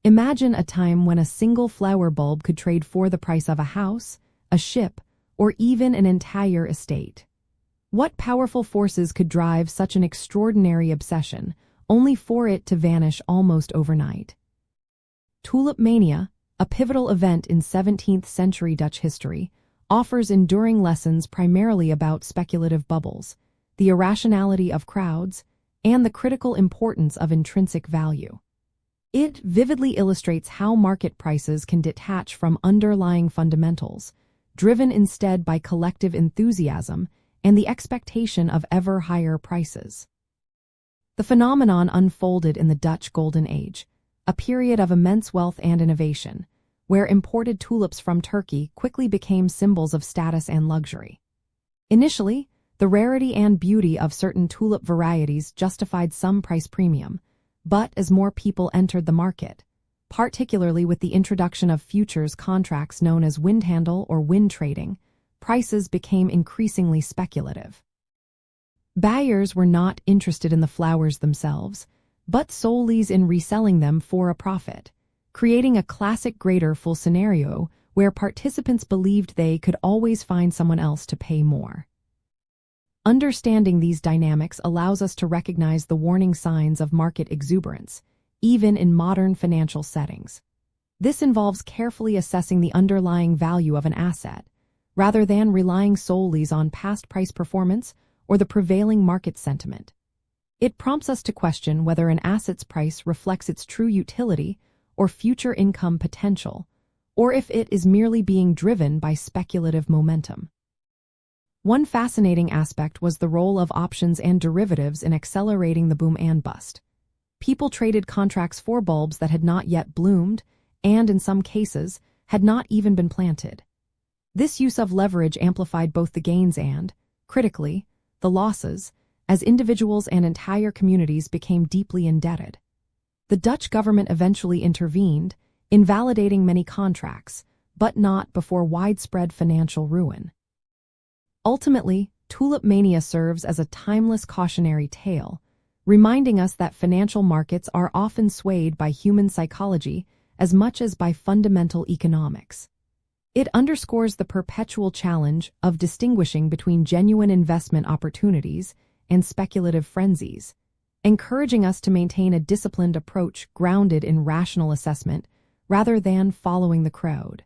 Imagine a time when a single flower bulb could trade for the price of a house, a ship, or even an entire estate. What powerful forces could drive such an extraordinary obsession, only for it to vanish almost overnight? Tulip Mania, a pivotal event in 17th-century Dutch history, offers enduring lessons primarily about speculative bubbles, the irrationality of crowds, and the critical importance of intrinsic value. It vividly illustrates how market prices can detach from underlying fundamentals, driven instead by collective enthusiasm and the expectation of ever higher prices. The phenomenon unfolded in the Dutch Golden Age, a period of immense wealth and innovation, where imported tulips from Turkey quickly became symbols of status and luxury. Initially, the rarity and beauty of certain tulip varieties justified some price premium, but as more people entered the market, particularly with the introduction of futures contracts known as windhandel or wind trading, prices became increasingly speculative. Buyers were not interested in the flowers themselves, but solely in reselling them for a profit, creating a classic greater fool scenario where participants believed they could always find someone else to pay more. Understanding these dynamics allows us to recognize the warning signs of market exuberance, even in modern financial settings. This involves carefully assessing the underlying value of an asset, rather than relying solely on past price performance or the prevailing market sentiment. It prompts us to question whether an asset's price reflects its true utility or future income potential, or if it is merely being driven by speculative momentum. One fascinating aspect was the role of options and derivatives in accelerating the boom and bust. People traded contracts for bulbs that had not yet bloomed and, in some cases, had not even been planted. This use of leverage amplified both the gains and, critically, the losses, as individuals and entire communities became deeply indebted. The Dutch government eventually intervened, invalidating many contracts, but not before widespread financial ruin. Ultimately, Tulip Mania serves as a timeless cautionary tale, reminding us that financial markets are often swayed by human psychology as much as by fundamental economics. It underscores the perpetual challenge of distinguishing between genuine investment opportunities and speculative frenzies, encouraging us to maintain a disciplined approach grounded in rational assessment rather than following the crowd.